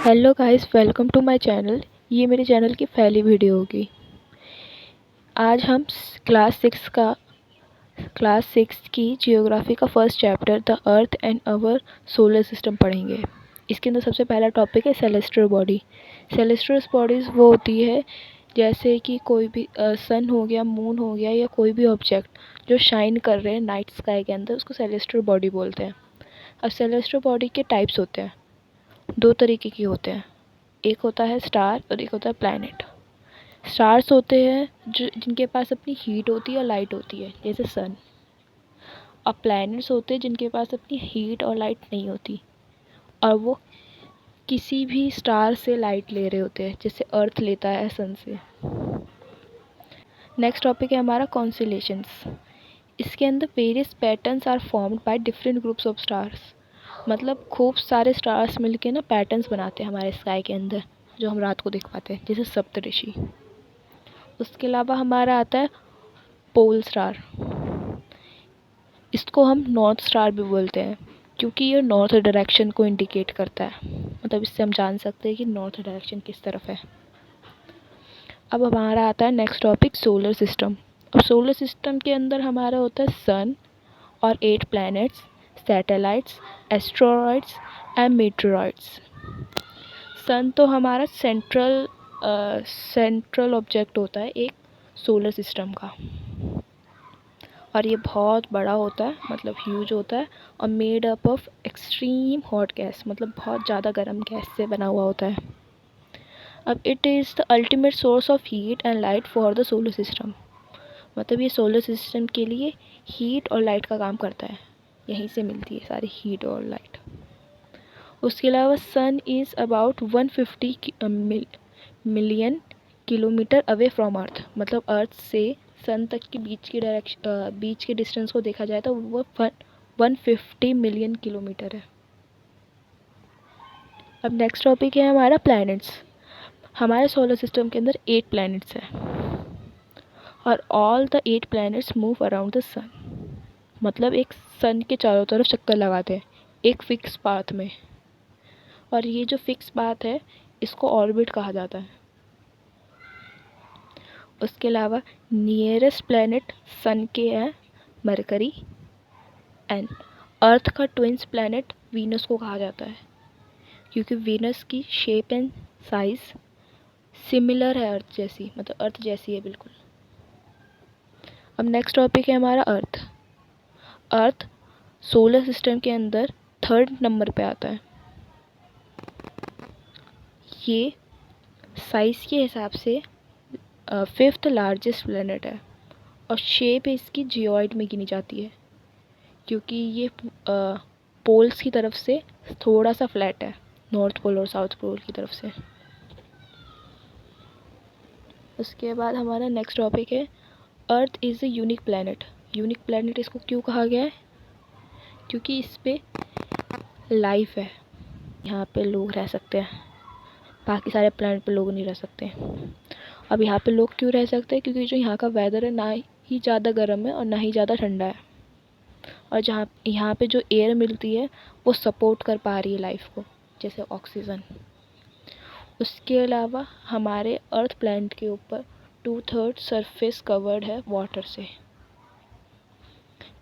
Hello guys, welcome to my channel. ये मेरे channel की पहली वीडियो होगी। आज हम क्लास सिक्स की जियोग्राफी का first chapter the earth and our solar system पढ़ेंगे। इसके अंदर सबसे पहला टॉपिक है सेलेस्टियल बॉडी। सेलेस्टियल बॉडीज़ वो होती है जैसे कि कोई भी सन हो गया, मून हो गया, या कोई भी ऑब्जेक्ट जो शाइन कर रहे हैं नाइट स्काई के अंदर, उसको सेलेस्टियल बॉडी बोलते हैं। अब सेलेस्टियल बॉडी के टाइप्स होते हैं, दो तरीके के होते हैं। एक होता है स्टार और एक होता है प्लैनेट। स्टार्स होते हैं जो जिनके पास अपनी हीट होती है और लाइट होती है, जैसे सन। और प्लैनेट्स होते हैं जिनके पास अपनी हीट और लाइट नहीं होती, और वो किसी भी स्टार से लाइट ले रहे होते हैं, जैसे अर्थ लेता है सन से। नेक्स्ट टॉपिक है हमारा कॉन्स्टेलेशंस। इसके अंदर various patterns are formed by different groups of stars. मतलब खूब सारे स्टार्स मिलके ना पैटर्न्स बनाते हैं हमारे स्काई के अंदर, जो हम रात को देख पाते हैं, जैसे सप्तऋषि। उसके अलावा हमारा आता है पोल स्टार। इसको हम नॉर्थ स्टार भी बोलते हैं, क्योंकि ये नॉर्थ डायरेक्शन को इंडिकेट करता है। मतलब इससे हम जान सकते हैं कि नॉर्थ डायरेक्शन किस तरफ है। अब हमारा आता है नेक्स्ट टॉपिक सोलर सिस्टम। अब सोलर सिस्टम के अंदर हमारा होता है सन और 8 प्लैनेट्स, सैटेलाइट्स, एस्ट्रॉयड्स एंड मीटरॉइड्स। सन तो हमारा सेंट्रल ऑब्जेक्ट होता है एक सोलर सिस्टम का, और ये बहुत बड़ा होता है, मतलब ह्यूज होता है, और made up of extreme hot gas, मतलब बहुत ज़्यादा गर्म गैस से बना हुआ होता है। अब it is the ultimate source of heat and light for the solar system. मतलब ये सोलर सिस्टम के लिए हीट और लाइट का काम करता है, यहीं से मिलती है सारी हीट और लाइट। उसके अलावा sun is about 150 million kilometre away from earth. मतलब अर्थ से सन तक के बीच के डिस्टेंस को देखा जाए तो वो 150 मिलियन किलोमीटर है। अब नेक्स्ट टॉपिक है हमारा प्लैनेट्स। हमारे सोलर सिस्टम के अंदर 8 प्लैनेट्स हैं, और all the 8 planets move around the sun. मतलब एक सन के चारों तरफ चक्कर लगाते हैं एक फिक्स पाथ में, और ये जो फिक्स पाथ है इसको ऑर्बिट कहा जाता है। उसके अलावा नियरेस्ट प्लैनेट सन के हैं मरकरी, एंड अर्थ का ट्विंस प्लैनेट वीनस को कहा जाता है, क्योंकि वीनस की शेप एंड साइज सिमिलर है अर्थ जैसी, मतलब अर्थ जैसी है बिल्कुल। अब नेक्स्ट टॉपिक है हमारा अर्थ। अर्थ सोलर सिस्टम के अंदर 3rd नंबर पे आता है। ये साइज़ के हिसाब से 5th लार्जेस्ट प्लैनेट है, और शेप इसकी जियोइड में गिनी जाती है, क्योंकि ये पोल्स की तरफ से थोड़ा सा फ्लैट है, नॉर्थ पोल और साउथ पोल की तरफ से। उसके बाद हमारा नेक्स्ट टॉपिक है earth is a unique planet. Unique planet इसको क्यों कहा गया है? क्योंकि इस पे लाइफ है, यहाँ पे लोग रह सकते हैं, बाकी सारे प्लैनेट पे लोग नहीं रह सकते। अब यहाँ पे लोग क्यों रह सकते हैं? क्योंकि जो यहाँ का वेदर है ना ही ज़्यादा गर्म है और ना ही ज़्यादा ठंडा है, और जहाँ यहाँ पे जो एयर मिलती है वो सपोर्ट कर पा रही है लाइफ को, जैसे ऑक्सीजन। उसके अलावा हमारे अर्थ प्लैनेट के ऊपर 2/3 सरफेस कवर्ड है वाटर से,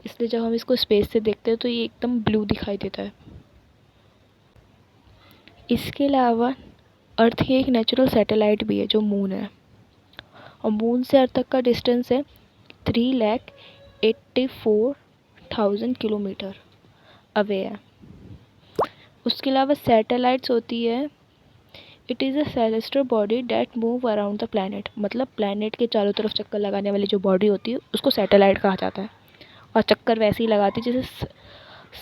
इसलिए जब हम इसको स्पेस से देखते हैं तो ये एकदम ब्लू दिखाई देता है। इसके अलावा अर्थ की एक नेचुरल सैटेलाइट भी है जो मून है, और मून से अर्थ तक का डिस्टेंस है 3,84,000 किलोमीटर अवे है। उसके अलावा सैटेलाइट्स होती है, it is a celestial body that move around the planet. मतलब प्लैनेट के चारों तरफ चक्कर लगाने वाली जो बॉडी होती है उसको सैटेलाइट कहा जाता है, और चक्कर वैसे ही लगाती है जैसे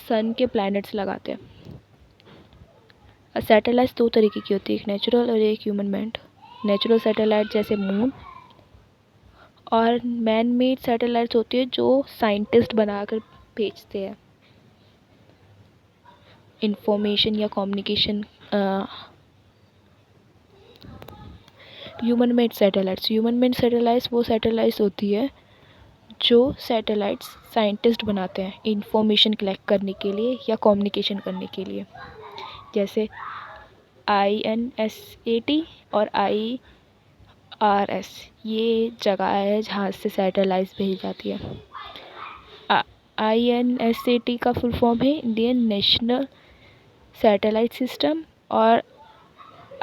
सन के प्लैनेट्स लगाते हैं। सैटेलाइट्स 2 तरीके की होती है, एक नेचुरल और एक ह्यूमन मेड। नेचुरल सैटेलाइट जैसे मून, और मैन मेड सैटेलाइट्स होती है जो साइंटिस्ट बनाकर भेजते हैं इंफॉर्मेशन या कम्युनिकेशन। ह्यूमन मेड सैटेलाइट्स वो सैटेलाइट्स होती है जो सैटेलाइट्स साइंटिस्ट बनाते हैं इंफॉर्मेशन कलेक्ट करने के लिए या कम्युनिकेशन करने के लिए। जैसे INSAT और IRS ये जगह है जहाँ से सैटेलाइट्स भेजी जाती है। INSAT का फुल फॉर्म है इंडियन नेशनल सैटेलाइट सिस्टम और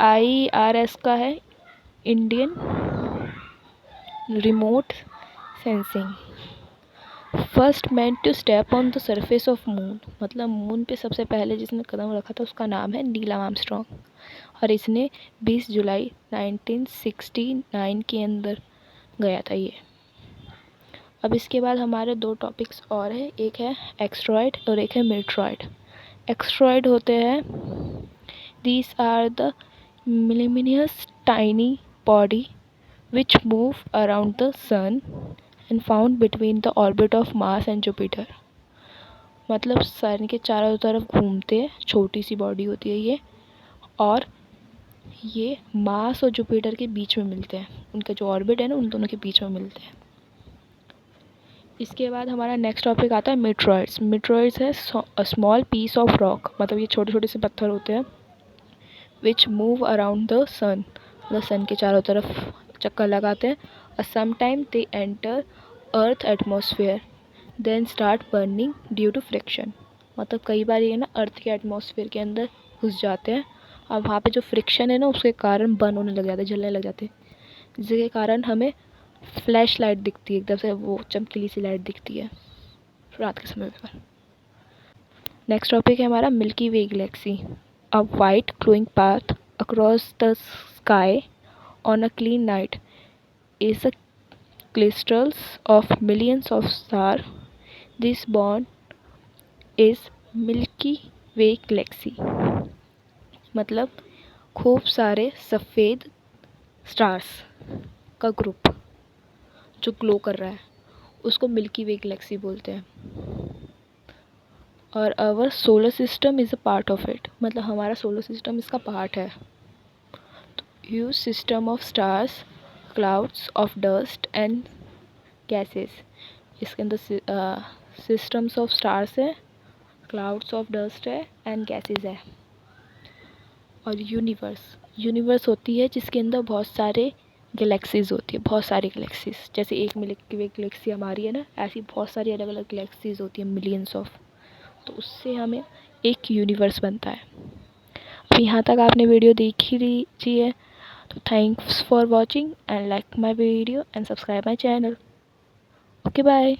IRS का है Indian remote sensing. First man to step on the surface of moon, मतलब मून पे सबसे पहले जिसने कदम रखा था उसका नाम है नील आर्मस्ट्रॉन्ग और इसने 20 जुलाई 1969 के अंदर गया था ये। अब इसके बाद हमारे दो टॉपिक्स और हैं, एक है एक्सट्रॉइड और एक है मीटरॉइड। एक्सट्रॉइड होते हैं दीज आर द मिलीमिनियस tiny body which move around the sun and found between the orbit of Mars and Jupiter। मतलब सन के चारों तरफ घूमते हैं, छोटी सी बॉडी होती है ये, और ये मार्स और जुपिटर के बीच में मिलते हैं। उनका जो ऑर्बिट है ना उन दोनों के बीच में मिलते हैं। इसके बाद हमारा नेक्स्ट टॉपिक आता है मीटरॉइड्स। मीटरॉइड्स है स्मॉल पीस ऑफ रॉक, मतलब ये छोटे छोटे से पत्थर होते हैं which move around the sun, मतलब सन के चारों तरफ चक्कर लगाते हैं। और sometime they enter earth atmosphere then start burning due to friction, मतलब कई बार ये ना अर्थ के एटमॉस्फेयर के अंदर घुस जाते हैं और वहाँ पे जो फ्रिक्शन है ना उसके कारण बर्न होने लग जाते हैं, जलने लग जाते हैं, जिसके कारण हमें फ्लैश लाइट दिखती है, एकदम से वो चमकीली सी लाइट दिखती है रात के समय पर। नेक्स्ट टॉपिक है हमारा milky way Galaxy. A white glowing path across the sky on a clean night is a crystals of millions of stars. This bond is Milky Way galaxy, मतलब खूब सारे सफ़ेद स्टार्स का ग्रुप जो glow कर रहा है उसको मिल्की वे गैलेक्सी बोलते हैं। और our solar system is a part of it, मतलब हमारा सोलर सिस्टम इसका पार्ट है। Huge system of stars, clouds of dust and gases, इसके अंदर सिस्टम्स ऑफ स्टार्स है, क्लाउड्स ऑफ डस्ट है एंड गैसेस है। और यूनिवर्स होती है जिसके अंदर बहुत सारे गैलेक्सीज होती है, बहुत सारी गैलेक्सीज, जैसे एक मिल्की वे गैलेक्सी हमारी है ना, ऐसी बहुत सारी अलग अलग गैलेक्सीज होती है, मिलियंस ऑफ, तो उससे हमें एक यूनिवर्स बनता है। अब यहाँ तक आपने वीडियो देख ही लीजिए, तो thanks for watching and like my video and subscribe my channel. Okay bye.